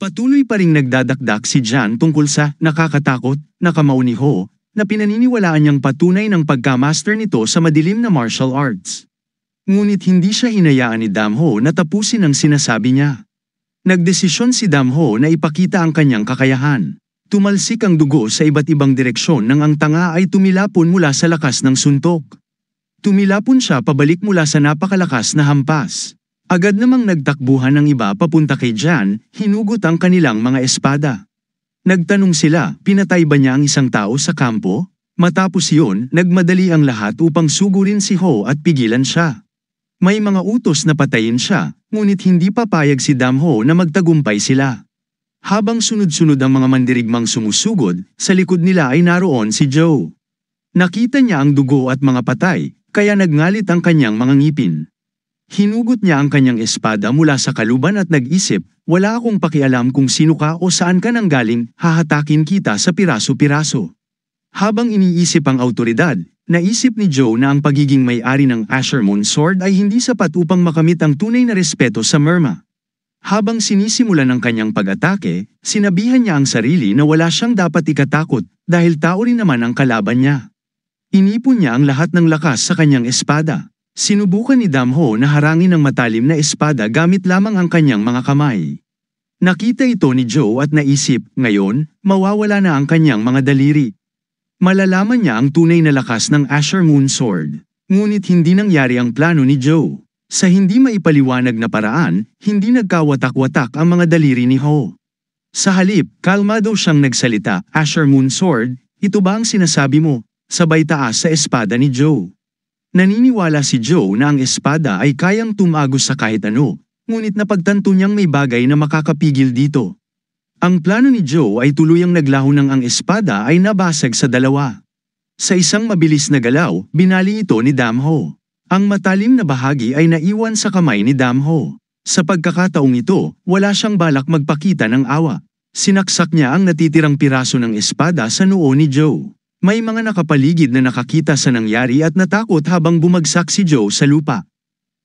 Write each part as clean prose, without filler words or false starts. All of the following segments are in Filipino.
Patuloy pa ring nagdadakdak si Jan tungkol sa nakakatakot na kamao ni Ho na pinaniniwalaan niyang patunay ng pagkamaster nito sa madilim na martial arts. Ngunit hindi siya hinayaan ni Damho na tapusin ang sinasabi niya. Nagdesisyon si Damho na ipakita ang kanyang kakayahan. Tumalsik ang dugo sa iba't ibang direksyon nang ang tanga ay tumilapon mula sa lakas ng suntok. Tumilapon siya pabalik mula sa napakalakas na hampas. Agad namang nagtakbuhan ang iba papunta kay Jan, hinugot ang kanilang mga espada. Nagtanong sila, pinatay ba niya ang isang tao sa kampo? Matapos iyon, nagmadali ang lahat upang sugurin si Ho at pigilan siya. May mga utos na patayin siya, ngunit hindi papayag si Damho na magtagumpay sila. Habang sunod-sunod ang mga mandirigmang sumusugod, sa likod nila ay naroon si Joe. Nakita niya ang dugo at mga patay, kaya nagngalit ang kanyang mga ngipin. Hinugot niya ang kanyang espada mula sa kaluban at nag-isip, wala akong pakialam kung sino ka o saan ka nanggaling, hahatakin kita sa piraso-piraso. Habang iniisip ang autoridad, naisip ni Joe na ang pagiging may-ari ng Asher Moon Sword ay hindi sapat upang makamit ang tunay na respeto sa Merma. Habang sinisimulan ang kanyang pag-atake, sinabihan niya ang sarili na wala siyang dapat ikatakot dahil tao rin naman ang kalaban niya. Inipon niya ang lahat ng lakas sa kanyang espada. Sinubukan ni Damho na harangin ang matalim na espada gamit lamang ang kanyang mga kamay. Nakita ito ni Joe at naisip, ngayon, mawawala na ang kanyang mga daliri. Malalaman niya ang tunay na lakas ng Asher Moon Sword. Ngunit hindi nangyari ang plano ni Joe. Sa hindi maipaliwanag na paraan, hindi nagkawatak-watak ang mga daliri ni Ho. Sa halip, kalmado siyang nagsalita, Asher Moon Sword, ito ba ang sinasabi mo? Sabay taas sa espada ni Joe. Naniniwala si Joe na ang espada ay kayang tumagos sa kahit ano, ngunit napagtanto niyang may bagay na makakapigil dito. Ang plano ni Joe ay tuluyang naglaho nang ang espada ay nabasag sa dalawa. Sa isang mabilis na galaw, binali ito ni Damho. Ang matalim na bahagi ay naiwan sa kamay ni Damho. Sa pagkakataong ito, wala siyang balak magpakita ng awa. Sinaksak niya ang natitirang piraso ng espada sa noo ni Joe. May mga nakapaligid na nakakita sa nangyari at natakot habang bumagsak si Joe sa lupa.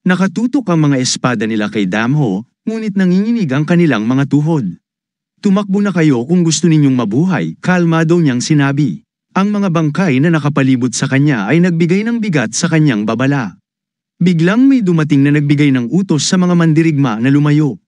Nakatutok ang mga espada nila kay Damho, ngunit nanginginig ang kanilang mga tuhod. Tumakbo na kayo kung gusto ninyong mabuhay, kalmado niyang sinabi. Ang mga bangkay na nakapalibot sa kanya ay nagbigay ng bigat sa kanyang babala. Biglang may dumating na nagbigay ng utos sa mga mandirigma na lumayo.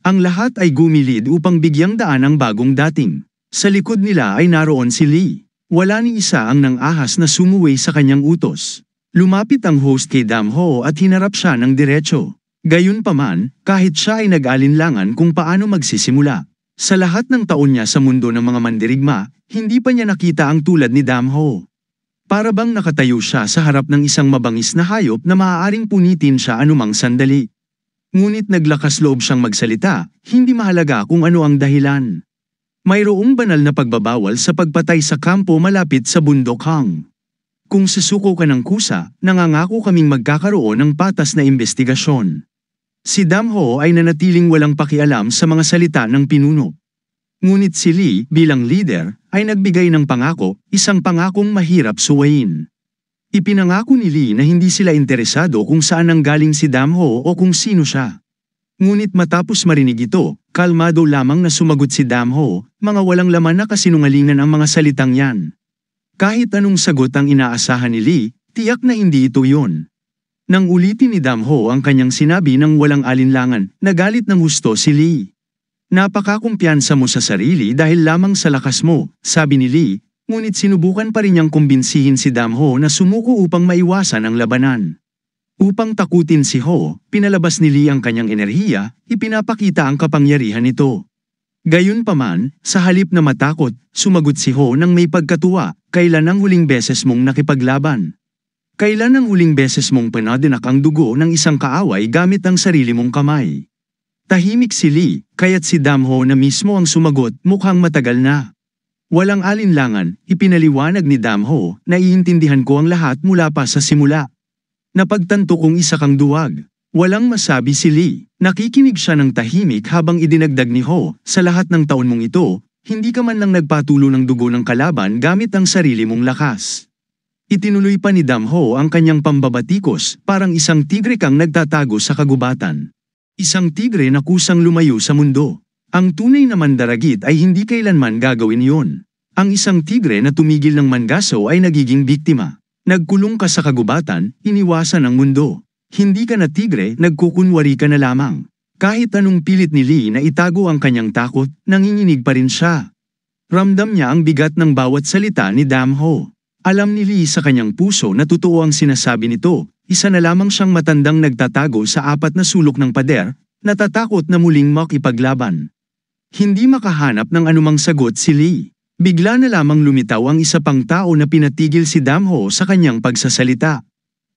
Ang lahat ay gumilid upang bigyang daan ang bagong dating. Sa likod nila ay naroon si Lee. Wala ni isa ang nang-ahas na sumuway sa kanyang utos. Lumapit ang host kay Damho at hinarap siya ng diretso. Gayunpaman, kahit siya ay nag-alinlangan kung paano magsisimula. Sa lahat ng taon niya sa mundo ng mga mandirigma, hindi pa niya nakita ang tulad ni Damho. Para bang nakatayo siya sa harap ng isang mabangis na hayop na maaaring punitin siya anumang sandali. Ngunit naglakas loob siyang magsalita, hindi mahalaga kung ano ang dahilan. Mayroong banal na pagbabawal sa pagpatay sa kampo malapit sa bundok Hang. Kung susuko ka ng kusa, nangangako kaming magkakaroon ng patas na investigasyon. Si Damho ay nanatiling walang pakialam sa mga salita ng pinuno. Ngunit si Lee, bilang leader, ay nagbigay ng pangako, isang pangakong mahirap suwayin. Ipinangako ni Lee na hindi sila interesado kung saan nanggaling si Damho o kung sino siya. Ngunit matapos marinig ito, kalmado lamang na sumagot si Damho, mga walang laman na kasinungalingan ang mga salitang yan. Kahit anong sagot ang inaasahan ni Lee, tiyak na hindi ito yun. Nang ulitin ni Damho ang kanyang sinabi ng walang alinlangan, nagalit ng husto si Lee. Napakakumpiyansa mo sa sarili dahil lamang sa lakas mo, sabi ni Lee, ngunit sinubukan pa rin niyang kumbinsihin si Damho na sumuko upang maiwasan ang labanan. Upang takutin si Ho, pinalabas ni Lee ang kanyang enerhiya, ipinapakita ang kapangyarihan nito. Gayunpaman, sa halip na matakot, sumagot si Ho nang may pagkatuwa, kailan ang huling beses mong nakipaglaban? Kailan ang huling beses mong pinadinak ang dugo ng isang kaaway gamit ang sarili mong kamay? Tahimik si Lee, kaya't si Damho na mismo ang sumagot, mukhang matagal na. Walang alinlangan, ipinaliwanag ni Damho, naiintindihan ko ang lahat mula pa sa simula. Napagtanto kong isa kang duwag. Walang masabi si Lee. Nakikinig siya ng tahimik habang idinagdag ni Ho, sa lahat ng taon mong ito, hindi ka man lang nagpatulo ng dugo ng kalaban gamit ang sarili mong lakas. Itinuloy pa ni Damho ang kanyang pambabatikos, parang isang tigre kang nagtatago sa kagubatan. Isang tigre na kusang lumayo sa mundo. Ang tunay na mandaragit ay hindi kailanman gagawin yun. Ang isang tigre na tumigil ng mangaso ay nagiging biktima. Nagkulong ka sa kagubatan, iniwasan ang mundo. Hindi ka na tigre, nagkukunwari ka na lamang. Kahit anong pilit ni Lee na itago ang kanyang takot, nanginginig pa rin siya. Ramdam niya ang bigat ng bawat salita ni Damho. Alam ni Lee sa kanyang puso na totoo ang sinasabi nito, isa na lamang siyang matandang nagtatago sa apat na sulok ng pader, natatakot na muling makipaglaban. Hindi makahanap ng anumang sagot si Lee. Bigla na lamang lumitaw ang isa pang tao na pinatigil si Damho sa kanyang pagsasalita.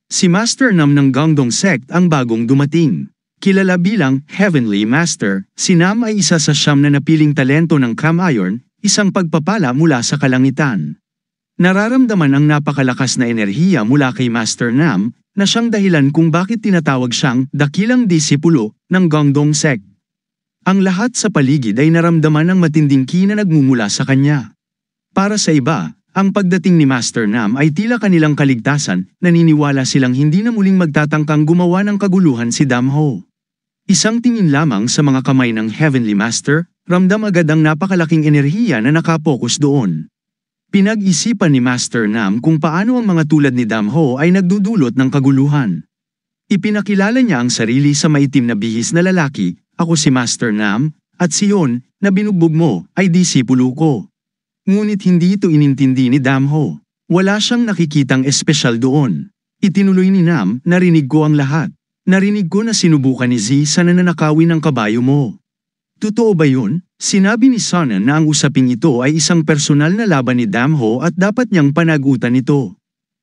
Si Master Nam ng Gangdong Sect ang bagong dumating. Kilala bilang Heavenly Master, si Nam ay isa sa 9 na napiling talento ng Cam Iron, isang pagpapala mula sa kalangitan. Nararamdaman ang napakalakas na enerhiya mula kay Master Nam, na siyang dahilan kung bakit tinatawag siyang dakilang disipulo ng Gangdong Sect. Ang lahat sa paligid ay naramdaman ang matinding ki na nagmumula sa kanya. Para sa iba, ang pagdating ni Master Nam ay tila kanilang kaligtasan, naniniwala silang hindi na muling magtatangkang gumawa ng kaguluhan si Damho. Isang tingin lamang sa mga kamay ng Heavenly Master, ramdam agad ang napakalaking enerhiya na nakapokus doon. Pinag-isipan ni Master Nam kung paano ang mga tulad ni Damho ay nagdudulot ng kaguluhan. Ipinakilala niya ang sarili sa maitim na bihis na lalaki, ako si Master Nam, at siyon, na binugbog mo, ay disipulo ko. Ngunit hindi ito inintindi ni Damho. Wala siyang nakikitang espesyal doon. Itinuloy ni Nam, narinig ko ang lahat. Narinig ko na sinubukan ni Z sa nananakawin ng kabayo mo. Totoo ba yun? Sinabi ni Sonnen na ang usaping ito ay isang personal na laban ni Damho at dapat niyang panagutan ito.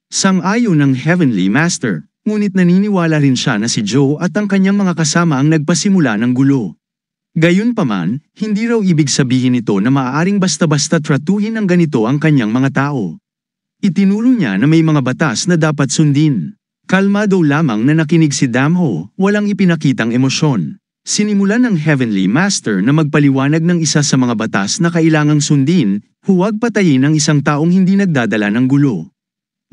Sang-ayon ng Heavenly Master, ngunit naniniwala rin siya na si Joe at ang kanyang mga kasama ang nagpasimula ng gulo. Gayunpaman, hindi raw ibig sabihin nito na maaaring basta-basta tratuhin ng ganito ang kanyang mga tao. Itinuro niya na may mga batas na dapat sundin. Kalmado lamang na nakinig si Damho, walang ipinakitang emosyon. Sinimulan ng Heavenly Master na magpaliwanag ng isa sa mga batas na kailangang sundin, huwag patayin ang isang taong hindi nagdadala ng gulo.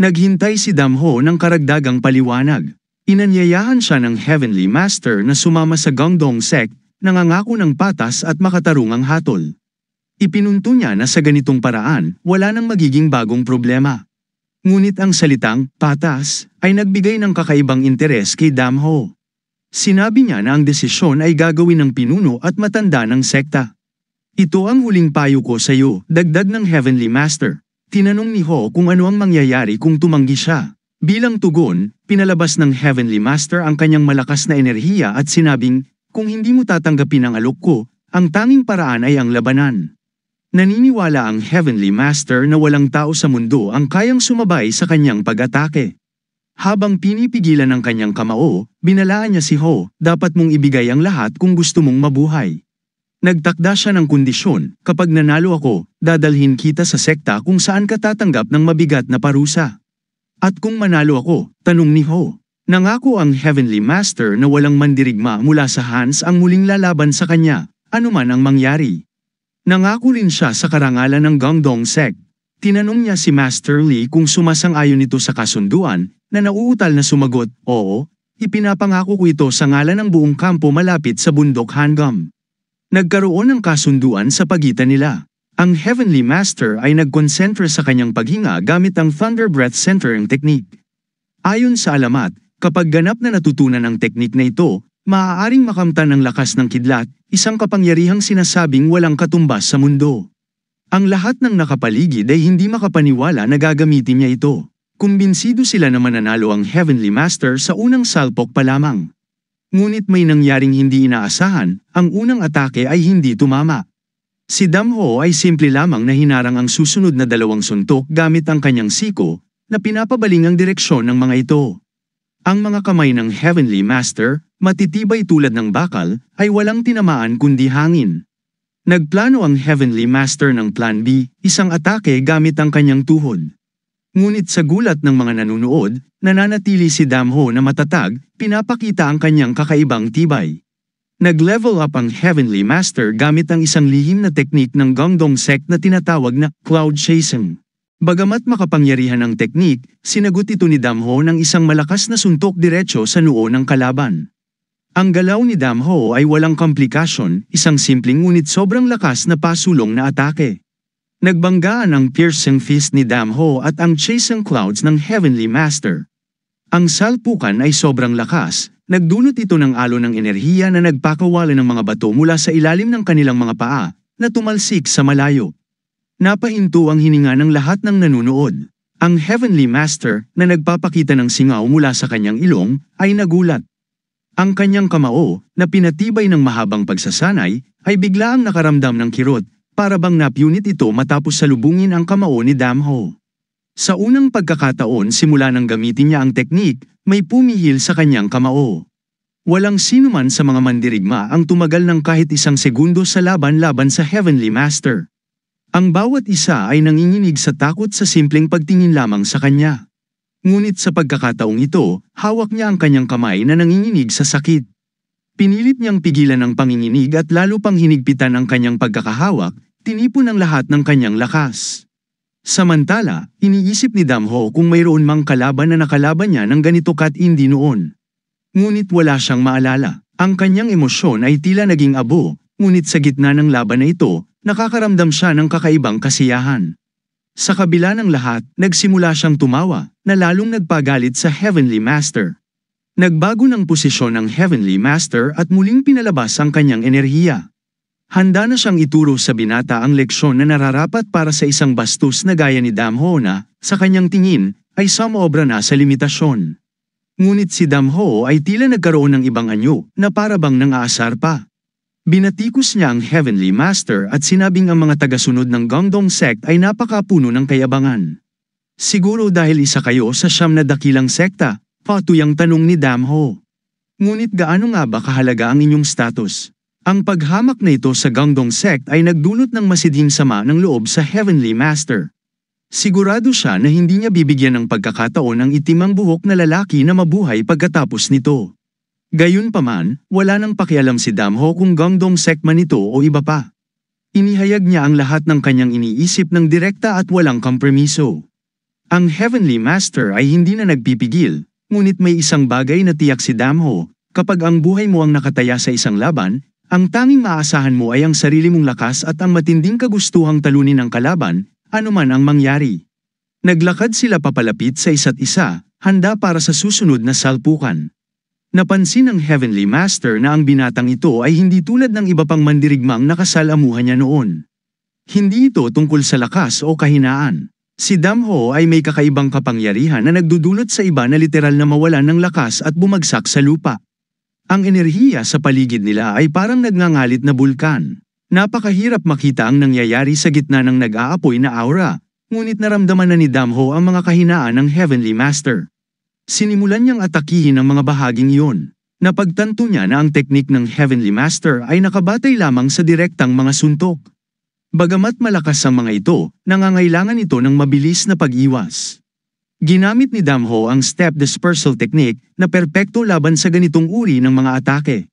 Naghintay si Damho ng karagdagang paliwanag. Inanyayahan siya ng Heavenly Master na sumama sa Gangdong Sect, nangangako ng patas at makatarungang hatol. Ipinunto niya na sa ganitong paraan, wala nang magiging bagong problema. Ngunit ang salitang patas ay nagbigay ng kakaibang interes kay Damho. Sinabi niya na ang desisyon ay gagawin ng pinuno at matanda ng sekta. Ito ang huling payo ko sa iyo, dagdag ng Heavenly Master. Tinanong ni Ho kung ano ang mangyayari kung tumanggi siya. Bilang tugon, pinalabas ng Heavenly Master ang kanyang malakas na enerhiya at sinabing, kung hindi mo tatanggapin ang alok ko, ang tanging paraan ay ang labanan. Naniniwala ang Heavenly Master na walang tao sa mundo ang kayang sumabay sa kanyang pag-atake. Habang pinipigilan ng kanyang kamao, binalaan niya si Ho, dapat mong ibigay ang lahat kung gusto mong mabuhay. Nagtakda siya ng kondisyon, kapag nanalo ako, dadalhin kita sa sekta kung saan ka tatanggap ng mabigat na parusa. At kung manalo ako, tanong ni Ho. Nangako ang Heavenly Master na walang mandirigma mula sa Hans ang muling lalaban sa kanya, anuman ang mangyari. Nangako rin siya sa karangalan ng Gangdong Sect. Tinanong niya si Master Lee kung sumasang-ayon ito sa kasunduan, na nauutal na sumagot, oo, ipinapangako ko ito sa ngalan ng buong kampo malapit sa bundok Hangam. Nagkaroon ng kasunduan sa pagitan nila. Ang Heavenly Master ay nagkonsentra sa kanyang paghinga gamit ang Thunder Breath Centering technique. Ayon sa alamat, kapag ganap na natutunan ang teknik na ito, maaaring makamtan ng lakas ng kidlat, isang kapangyarihang sinasabing walang katumbas sa mundo. Ang lahat ng nakapaligid ay hindi makapaniwala na gagamitin niya ito. Kumbinsido sila na mananalo ang Heavenly Master sa unang salpok pa lamang. Ngunit may nangyaring hindi inaasahan, ang unang atake ay hindi tumama. Si Damho ay simple lamang na hinarang ang susunod na 2 suntok gamit ang kanyang siko, na pinapabaling ang direksyon ng mga ito. Ang mga kamay ng Heavenly Master, matitibay tulad ng bakal, ay walang tinamaan kundi hangin. Nagplano ang Heavenly Master ng Plan B, isang atake gamit ang kanyang tuhod. Ngunit sa gulat ng mga nanunood, nananatili si Damho na matatag, pinapakita ang kanyang kakaibang tibay. Nag-level up ang Heavenly Master gamit ang isang lihim na teknik ng Gangdong Sect na tinatawag na Cloud Chasing. Bagamat makapangyarihan ang teknik, sinagot ito ni Damho ng isang malakas na suntok diretso sa noo ng kalaban. Ang galaw ni Damho ay walang komplikasyon, isang simpleng ngunit sobrang lakas na pasulong na atake. Nagbanggaan ang piercing fist ni Damho at ang chasing clouds ng Heavenly Master. Ang salpukan ay sobrang lakas, nagdulot ito ng alon ng enerhiya na nagpakawala ng mga bato mula sa ilalim ng kanilang mga paa, na tumalsik sa malayo. Napahinto ang hininga ng lahat ng nanunood. Ang Heavenly Master, na nagpapakita ng singaw mula sa kanyang ilong, ay nagulat. Ang kanyang kamao, na pinatibay ng mahabang pagsasanay, ay biglaang nakaramdam ng kirot, para bang napunit ito matapos salubungin ang kamao ni Damho. Sa unang pagkakataon simula nang gamitin niya ang teknik, may pumihil sa kanyang kamao. Walang sinuman sa mga mandirigma ang tumagal ng kahit isang segundo sa laban-laban sa Heavenly Master. Ang bawat isa ay nanginginig sa takot sa simpleng pagtingin lamang sa kanya. Ngunit sa pagkakataong ito, hawak niya ang kanyang kamay na nanginginig sa sakit. Pinilit niyang pigilan ang panginginig at lalo pang hinigpitan ang kanyang pagkakahawak, tinipon ang lahat ng kanyang lakas. Samantala, iniisip ni Damho kung mayroon mang kalaban na nakalaban niya ng ganito katindi noon. Ngunit wala siyang maalala. Ang kanyang emosyon ay tila naging abo, ngunit sa gitna ng laban na ito, nakakaramdam siya ng kakaibang kasiyahan. Sa kabila ng lahat, nagsimula siyang tumawa, na lalong nagpagalit sa Heavenly Master. Nagbago ng posisyon ng Heavenly Master at muling pinalabas ang kanyang enerhiya. Handa na siyang ituro sa binata ang leksyon na nararapat para sa isang bastos na gaya ni Damho na, sa kanyang tingin, ay sumobra na sa limitasyon. Ngunit si Damho ay tila nagkaroon ng ibang anyo na para bang nang-aasar pa. Binatikos niya ang Heavenly Master at sinabing ang mga tagasunod ng Gangdong Sect ay napakapuno ng kayabangan. Siguro dahil isa kayo sa siyam na dakilang sekta, patuyang tanong ni Damho. Ngunit gaano nga ba kahalaga ang inyong status? Ang paghamak na ito sa Gangdong Sect ay nagdulot ng masidhing sama ng loob sa Heavenly Master. Sigurado siya na hindi niya bibigyan ng pagkakataon ang itimang buhok na lalaki na mabuhay pagkatapos nito. Gayunpaman, wala nang pakialam si Damho kung Gangdong Sect man ito o iba pa. Inihayag niya ang lahat ng kanyang iniisip ng direkta at walang kompromiso. Ang Heavenly Master ay hindi na nagpipigil, ngunit may isang bagay na tiyak si Damho, kapag ang buhay mo ang nakataya sa isang laban, ang tanging maasahan mo ay ang sarili mong lakas at ang matinding kagustuhang talunin ang kalaban, anuman ang mangyari. Naglakad sila papalapit sa isa't isa, handa para sa susunod na salpukan. Napansin ng Heavenly Master na ang binatang ito ay hindi tulad ng iba pang mandirigmang nakasalamuhan niya noon. Hindi ito tungkol sa lakas o kahinaan. Si Damho ay may kakaibang kapangyarihan na nagdudulot sa iba na literal na mawalan ng lakas at bumagsak sa lupa. Ang enerhiya sa paligid nila ay parang nagngangalit na bulkan. Napakahirap makita ang nangyayari sa gitna ng nag-aapoy na aura, ngunit naramdaman na ni Damho ang mga kahinaan ng Heavenly Master. Sinimulan niyang atakihin ang mga bahaging iyon. Napagtanto niya na ang teknik ng Heavenly Master ay nakabatay lamang sa direktang mga suntok. Bagamat malakas ang mga ito, nangangailangan ito ng mabilis na pag-iwas. Ginamit ni Damho ang step dispersal technique na perpekto laban sa ganitong uri ng mga atake.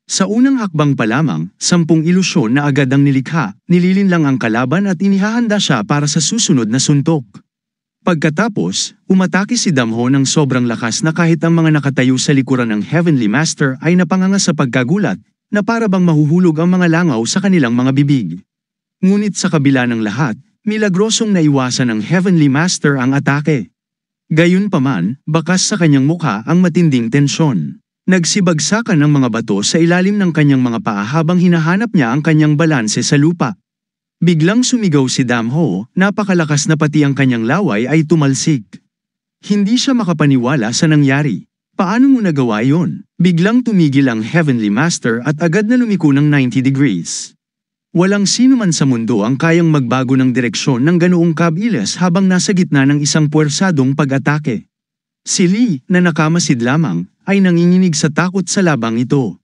Sa unang hakbang pa lamang, 10 ilusyon na agad ang nilikha, nililinlang ang kalaban at inihahanda siya para sa susunod na suntok. Pagkatapos, umatake si Damho ng sobrang lakas na kahit ang mga nakatayo sa likuran ng Heavenly Master ay napanganga sa pagkagulat, na para bang mahuhulog ang mga langaw sa kanilang mga bibig. Ngunit sa kabila ng lahat, milagrosong naiwasan ng Heavenly Master ang atake. Gayunpaman, bakas sa kanyang mukha ang matinding tensyon. Nagsibagsakan ang mga bato sa ilalim ng kanyang mga paa habang hinahanap niya ang kanyang balanse sa lupa. Biglang sumigaw si Damho, napakalakas na pati ang kanyang laway ay tumalsik. Hindi siya makapaniwala sa nangyari. Paano mo nagawa yon? Biglang tumigil ang Heavenly Master at agad na lumiko ng 90 degrees. Walang sino man sa mundo ang kayang magbago ng direksyon ng ganoong kabilis habang nasa gitna ng isang puwersadong pag-atake. Si Lee, na nakamasid lamang, ay nanginginig sa takot sa labang ito.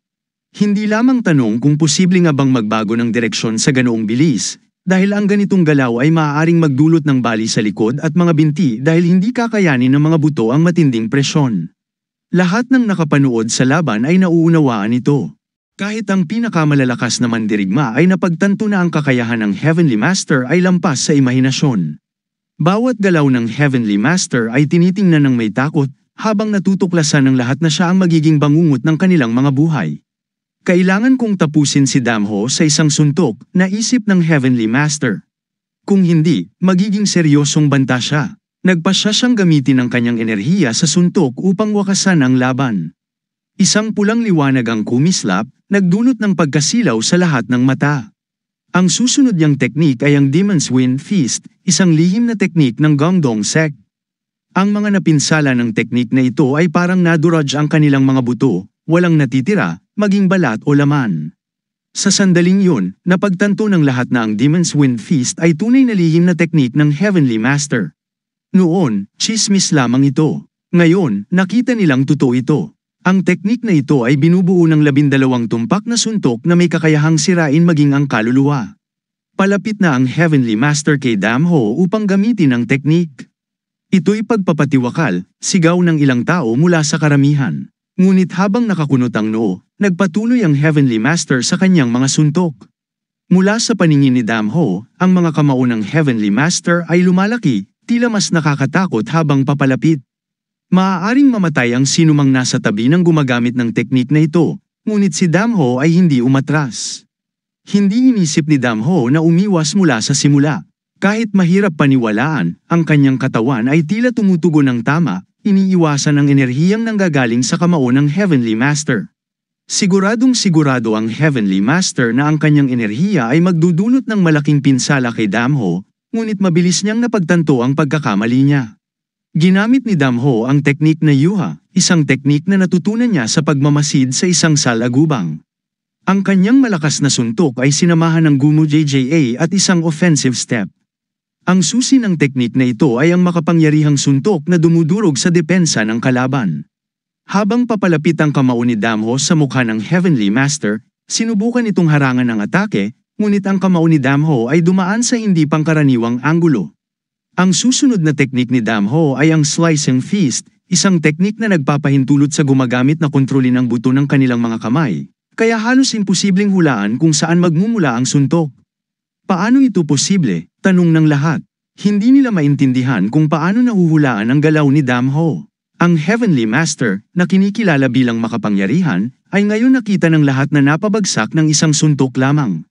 Hindi lamang tanong kung posible nga bang magbago ng direksyon sa ganoong bilis, dahil ang ganitong galaw ay maaaring magdulot ng bali sa likod at mga binti dahil hindi kakayanin ng mga buto ang matinding presyon. Lahat ng nakapanood sa laban ay nauunawaan ito. Kahit ang pinakamalalakas na mandirigma ay napagtanto na ang kakayahan ng Heavenly Master ay lampas sa imahinasyon. Bawat galaw ng Heavenly Master ay tinitingnan ng may takot, habang natutuklasan ng lahat na siya ang magiging bangungot ng kanilang mga buhay. Kailangan kong tapusin si Damho sa isang suntok, naisip ng Heavenly Master. Kung hindi, magiging seryosong banta siya. Nagpasya siyang gamitin ang kanyang enerhiya sa suntok upang wakasan ang laban. Isang pulang liwanag ang kumislap, nagdulot ng pagkasilaw sa lahat ng mata. Ang susunod niyang teknik ay ang Demon's Wind Fist, isang lihim na teknik ng Guangdong sect. Ang mga napinsala ng teknik na ito ay parang naduraj ang kanilang mga buto, walang natitira, maging balat o laman. Sa sandaling yun, napagtanto ng lahat na ang Demon's Wind Fist ay tunay na lihim na teknik ng Heavenly Master. Noon, tsismis lamang ito. Ngayon, nakita nilang totoo ito. Ang teknik na ito ay binubuo ng 12 tumpak na suntok na may kakayahang sirain maging ang kaluluwa. Palapit na ang Heavenly Master kay Damho upang gamitin ang teknik. Ito'y pagpapatiwakal, sigaw ng ilang tao mula sa karamihan. Ngunit habang nakakunot ang noo, nagpatuloy ang Heavenly Master sa kanyang mga suntok. Mula sa paningin ni Damho, ang mga kamao ng Heavenly Master ay lumalaki, tila mas nakakatakot habang papalapit. Maaaring mamatay ang sinumang nasa tabi ng gumagamit ng teknik na ito, ngunit si Damho ay hindi umatras. Hindi inisip ni Damho na umiwas mula sa simula. Kahit mahirap paniwalaan, ang kanyang katawan ay tila tumutugon ng tama, iniiwasan ang enerhiyang nanggagaling sa kamao ng Heavenly Master. Siguradong sigurado ang Heavenly Master na ang kanyang enerhiya ay magdudulot ng malaking pinsala kay Damho, ngunit mabilis niyang napagtanto ang pagkakamali niya. Ginamit ni Damho ang teknik na Yuha, isang teknik na natutunan niya sa pagmamasid sa isang salagubang. Ang kanyang malakas na suntok ay sinamahan ng Gumu JJA at isang offensive step. Ang susi ng teknik na ito ay ang makapangyarihang suntok na dumudurog sa depensa ng kalaban. Habang papalapit ang kamao ni Damho sa mukha ng Heavenly Master, sinubukan itong harangan ng atake, ngunit ang kamao ni Damho ay dumaan sa hindi pangkaraniwang anggulo. Ang susunod na teknik ni Damho ay ang Slicing Fist, isang teknik na nagpapahintulot sa gumagamit na kontrolin ang buto ng kanilang mga kamay, kaya halos imposibleng hulaan kung saan magmumula ang suntok. Paano ito posible? Tanong ng lahat. Hindi nila maintindihan kung paano nahuhulaan ang galaw ni Damho. Ang Heavenly Master, na kinikilala bilang makapangyarihan, ay ngayon nakita ng lahat na napabagsak ng isang suntok lamang.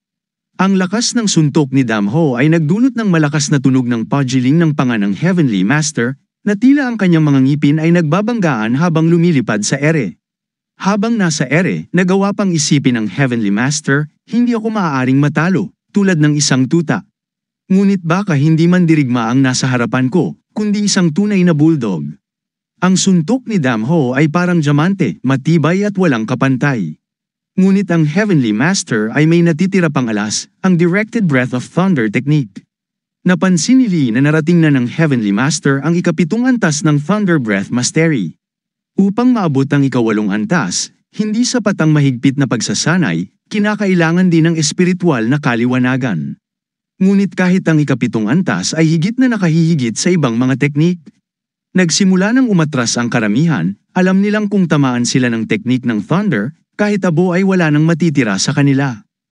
Ang lakas ng suntok ni Damho ay nagdulot ng malakas na tunog ng pagiling ng panga ng Heavenly Master, na tila ang kanyang mga ngipin ay nagbabanggaan habang lumilipad sa ere. Habang nasa ere, nagawa pang isipin ng Heavenly Master, hindi ako maaaring matalo, tulad ng isang tuta. Ngunit baka hindi man dirigma ang nasa harapan ko, kundi isang tunay na bulldog. Ang suntok ni Damho ay parang diamante, matibay at walang kapantay. Ngunit ang Heavenly Master ay may natitira pang alas, ang Directed Breath of Thunder technique. Napansin ni Lee na narating na ng Heavenly Master ang ikapitong antas ng Thunder Breath Mastery. Upang maabot ang ikawalong antas, hindi sapat ang mahigpit na pagsasanay, kinakailangan din ng espiritual na kaliwanagan. Ngunit kahit ang ikapitong antas ay higit na nakahihigit sa ibang mga teknik. Nagsimula nang umatras ang karamihan, alam nilang kung tamaan sila ng teknik ng Thunder, kahit abo ay wala nang matitira sa kanila.